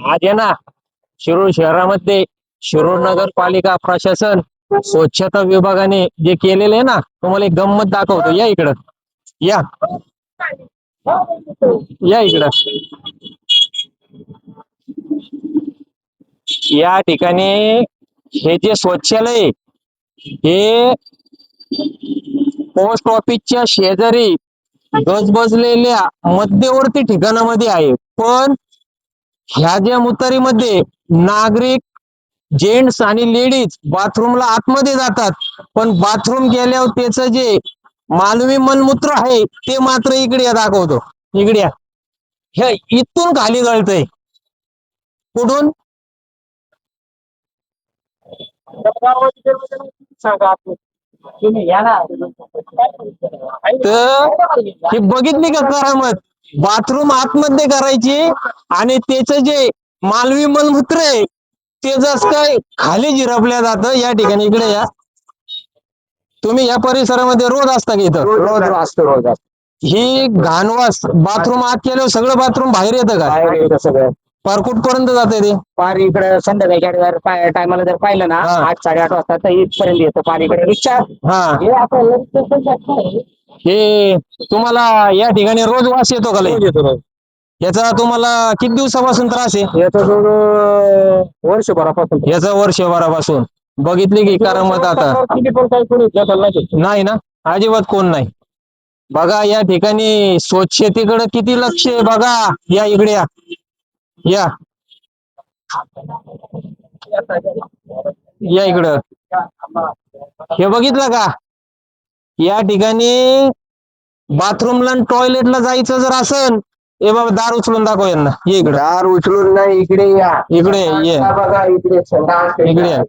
आज आहे ना, शिरूर शहरामध्ये शिरूर नगरपालिका प्रशासन स्वच्छता विभागाने जे केलेले आहे ना, तुम्हाला एक गंमत दाखवतो. या इकडं. या या इकडं. या ठिकाणी हे जे शौचालय आहे, हे पोस्ट ऑफिसच्या शेजारी गजबजलेल्या मध्यवर्ती ठिकाणामध्ये आहे. पण ह्या ज्या मुतारीमध्ये नागरिक जेंट्स आणि लेडीज बाथरूमला आतमध्ये जातात, पण बाथरूम गेल्यावर त्याचं जे मानवी मलमूत्र आहे ते मात्र इकडे दाखवतो. इकडे हे इथून खाली गळतंय. कुठून? तर ही बघितली का करामत? बाथरूम आतमध्ये करायची आणि त्याचं जे मानवी मलमूत्र आहे ते जस काय खाली झिरपल्या जातं. या ठिकाणी इकडे या. तुम्ही या परिसरामध्ये रोज असता की इथं? रोज असतो रोज असतो. ही घाणवास बाथरूम आत केल्यावर सगळं बाथरूम बाहेर येतं का? बाहेर येतं सगळं. पार कुठपर्यंत जाते ते? पार इकडे संध्याकाळच्या टायमाला जर पाहिलं ना, हा. 8-8:30 वाजता तर इथपर्यंत येतो पार. इकडे रिक्षा हा. हे आता हे तुम्हाला या ठिकाणी रोज वास येतो का? लय येतो रोज. याचा तुम्हाला किती दिवसापासून त्रास आहे? येतो जवळ वर्षभरापासून. याचा वर्षभरापासून. बघितली की करामत आता? किती पण काही कोणी दखल नाही. नाही ना, अजिबात कोण नाही. बघा या ठिकाणी स्वच्छतेकडे किती लक्ष आहे बघा. या इकडे या. या या इकडं. हे बघितलं का? या ठिकाणी बाथरूमला आणि टॉयलेटला जायचं जर असन, ए बाबा दार उचलून दाखव यांना. ये इकडं. दार उचलून नाही, इकडे या. इकडे ये. बघा इकडे संडास इकडे या.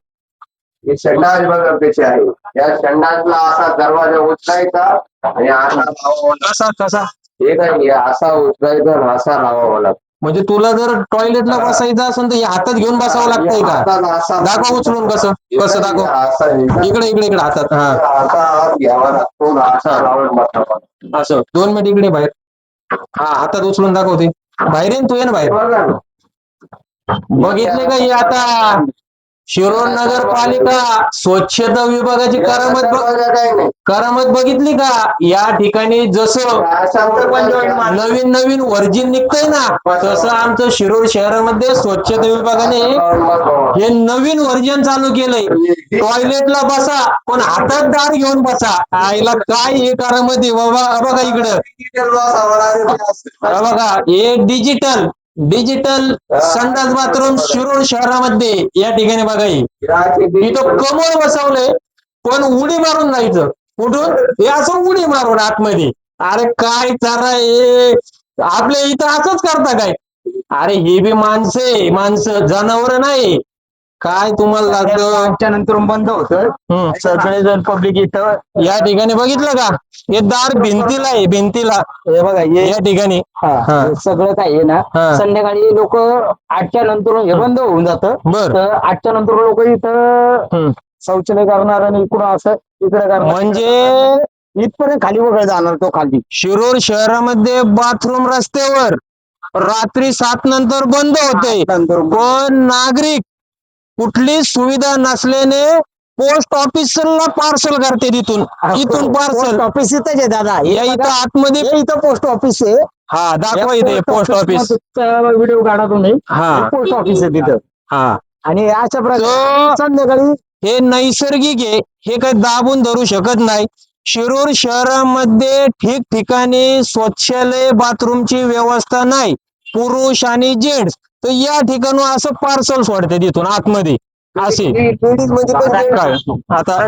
हे संडास बघा कसे आहे. या संडासला असा दरवाजा उचलायचा आणि असा लावावा. कसा कसा? हे काय असा उचलायचा आणि असा लावावा लागतो. म्हणजे तुला जर टॉयलेटला बसायचं असेल तर हातात घेऊन बसावं लागतंय का? दाखव उचलून कसं कसं दाखव. इकडे इकडे इकडे हातात. हा घ्यावा लागतो. असं 2 मिनिट इकडे बाहेर. हा हातात उचलून दाखवते. बाहेर येईन तू, ये ना बाहेर. बघितले का? हे आता शिरूर नगरपालिका स्वच्छता विभागाची करामत बघितली का? या ठिकाणी जसं नवीन नवीन वर्जिन निघतंय ना, तसं आमचं शिरूर शहरामध्ये स्वच्छता विभागाने हे नवीन वर्जन चालू केलंय. टॉयलेटला बसा पण हातात दार घेऊन बसा. आईला काय हे करामत आहे बाबा. बघा इकडं. बघा हे डिजिटल संडास बाथरूम शिरूर शहरामध्ये. या ठिकाणी बघा इथं कमळ बसवलंय, पण उडी मारून जायचं. कुठून? हे असं उडी मारून आतमध्ये. अरे काय चारा हे आपल्या इथं असंच करता काय? अरे हे बी माणसं जनावर नाही. काय तुम्हाला लागतं? नंतर बंद होतं. सगळे जण पब्लिक इथं या ठिकाणी बघितलं का? हे दार भिंतीला आहे, भिंतीला. हे बघा या ठिकाणी सगळं काय आहे ना, संध्याकाळी लोक 8च्या नंतर हे बंद होऊन जातं. तर 8च्या नंतर लोक इथं शौचालय करणार आणि इकडं असं इकडे करणार. म्हणजे इथपर्यंत खाली वगैरे जाणार तो खाली. शिरूर शहरामध्ये बाथरूम रस्त्यावर रात्री 7 नंतर बंद होते. पण नागरिक कुठली सुविधा नसल्याने पोस्ट ऑफिसला पार्सल करते. इथून पार्सल ऑफिस इथंच आहे दादा. या इथं आतमध्ये इथं पोस्ट ऑफिस आहे. हा दाखवा इथे पोस्ट ऑफिस. व्हिडिओ काढा तुम्ही. हा पोस्ट ऑफिस आहे तिथं. हा आणि अशा प्रकारे संध्याकाळी हे नैसर्गिक आहे, हे काही दाबून धरू शकत नाही. शिरूर शहरामध्ये ठिकठिकाणी शौचालय बाथरूमची व्यवस्था नाही, पुरुष आणि जेंट्स. तर या ठिकाणी असं पार्सल सोडते तिथून आतमध्ये असे. लेडीज मध्ये पण आता